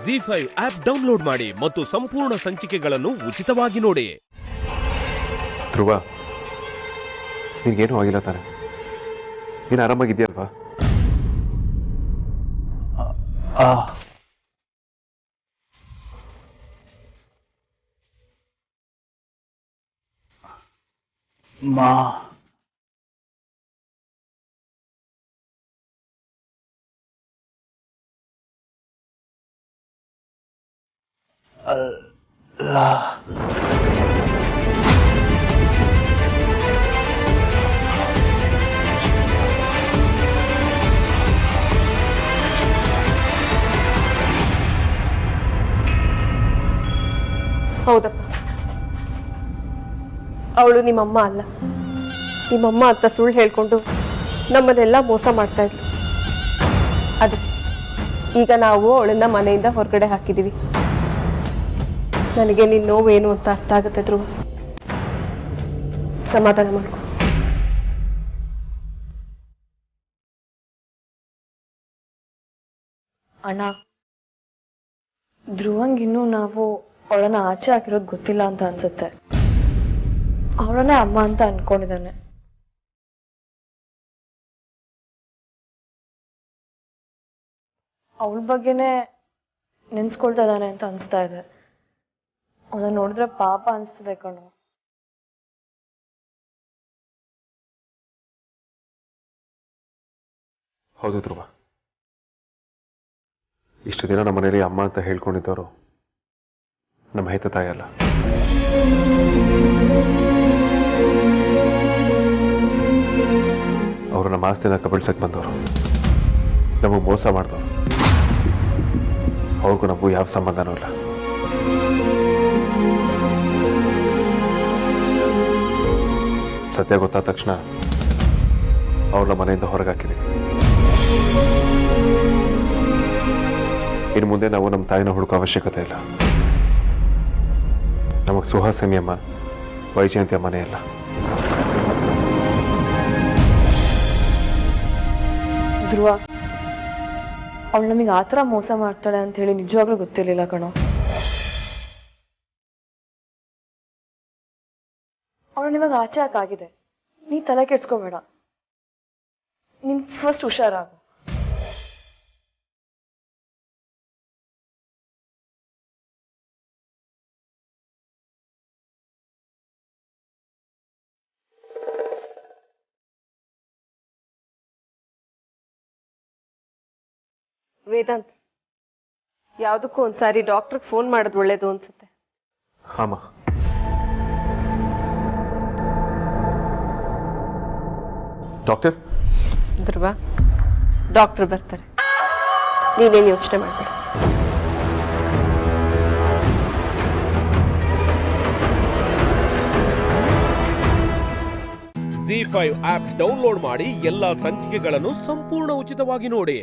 ಜಿ5 app download ಮಾಡಿ ಮತ್ತು ಸಂಪೂರ್ಣ ಸಂಚಿಕೆಗಳನ್ನು ಉಚಿತವಾಗಿ ನೋಡಿ. ಧ್ರುವ, ನಿನಗೇನು ಆಗಿಲ್ಲ ತಾನೆ? ನೀನು ಆರಾಮಾಗಿದೆಯಲ್ವಾ? ಮಾ ಅಲ್ಲ. ಹೌದಪ್ಪ, ಅವಳು ನಿಮ್ಮಮ್ಮ ಅಲ್ಲ. ನಿಮ್ಮಮ್ಮ ಅಂತ ಸುಳ್ಳು ಹೇಳ್ಕೊಂಡು ನಮ್ಮನ್ನೆಲ್ಲ ಮೋಸ ಮಾಡ್ತಾ ಇದ್ಲು. ಅದು ಈಗ ನಾವು ಅವಳನ್ನ ಮನೆಯಿಂದ ಹೊರಗಡೆ ಹಾಕಿದೀವಿ. ನನಗೆ ನಿನ್ನ ನೋವೇನು ಅಂತ ಅರ್ಥ ಆಗುತ್ತೆ ಧ್ರುವ. ಸಮಾಧಾನ ಮಾಡ್ಕೊ. ಅಣ್ಣ, ಧ್ರುವಂಗಿನ್ನೂ ನಾವು ಅವಳನ್ನ ಆಚೆ ಹಾಕಿರೋದು ಗೊತ್ತಿಲ್ಲ ಅಂತ ಅನ್ಸುತ್ತೆ. ಅವಳನ್ನೇ ಅಮ್ಮ ಅಂತ ಅನ್ಕೊಂಡಿದ್ದಾನೆ. ಅವಳ ಬಗ್ಗೆನೇ ನೆನ್ಸ್ಕೊಳ್ತಾ ಇದ್ದಾನೆ ಅಂತ ಅನ್ಸ್ತಾ ಇದೆ. ಅವಳನ್ನ ನೋಡಿದ್ರೆ ಪಾಪ ಅನ್ಸ್ತದೆ ಕಣು. ಹೌದು ಧ್ರುವ, ಇಷ್ಟು ದಿನ ನಮ್ಮ ಮನೇಲಿ ಅಮ್ಮ ಅಂತ ಹೇಳ್ಕೊಂಡಿದ್ದವರು ನಮ್ಮ ಹೆತ್ತ ತಾಯಿ ಅಲ್ಲ. ಅವರು ನಮ್ಮ ಆಸ್ತಿನ ಕಬಳಿಸಕ್ಕೆ ಬಂದವರು, ನಮಗೆ ಮೋಸ ಮಾಡಿದವರು. ಅವ್ರಿಗೂ ನಮಗೂ ಯಾವ ಸಂಬಂಧನೂ ಇಲ್ಲ. ಸತ್ಯ ಗೊತ್ತಾದ ತಕ್ಷಣ ಅವ್ರನ್ನ ಮನೆಯಿಂದ ಹೊರಗೆ ಹಾಕಿದ್ದೀವಿ. ಇನ್ನು ಮುಂದೆ ನಾವು ನಮ್ಮ ತಾಯಿನ ಹುಡುಕೋ ಅವಶ್ಯಕತೆ ಇಲ್ಲ. ನಮಗೆ ಸುಹಾಸಿನಿ ಅಮ್ಮ, ವೈಜಯಂತಿ ಅಮ್ಮನೇ ಇಲ್ಲ. ಧ್ರುವ, ಅವಳು ನಮಗೆ ಆ ಥರ ಮೋಸ ಮಾಡ್ತಾಳೆ ಅಂತ ಹೇಳಿ ನಿಜವಾಗ್ಲೂ ಗೊತ್ತಿರಲಿಲ್ಲ ಕಣೋ. ಅವಳು ನಿಮಗೆ ಆಚೆ ಹಾಕಾಗಿದೆ. ನೀ ತಲೆ ಕೆಡ್ಸ್ಕೋಬೇಡ. ನೀನ್ ಫಸ್ಟ್ ಹುಷಾರಾಗು. ವೇದಾಂತ್, ಯಾವುದಕ್ಕೂ ಒಂದ್ಸಾರಿ ಡಾಕ್ಟರ್ಗೆ ಫೋನ್ ಮಾಡೋದು ಒಳ್ಳೇದು ಅನ್ಸುತ್ತೆ. ಹಾಮ, ಡಾಕ್ಟರ್. ಧ್ರುವ, ಡಾಕ್ಟರ್ ಬರ್ತಾರೆ. ನೀನೇನು ಯೋಚನೆ ಮಾಡಬೇಡ. ಜಿ5 ಆಪ್ ಡೌನ್ಲೋಡ್ ಮಾಡಿ ಎಲ್ಲಾ ಸಂಚಿಕೆಗಳನ್ನು ಸಂಪೂರ್ಣ ಉಚಿತವಾಗಿ ನೋಡಿ.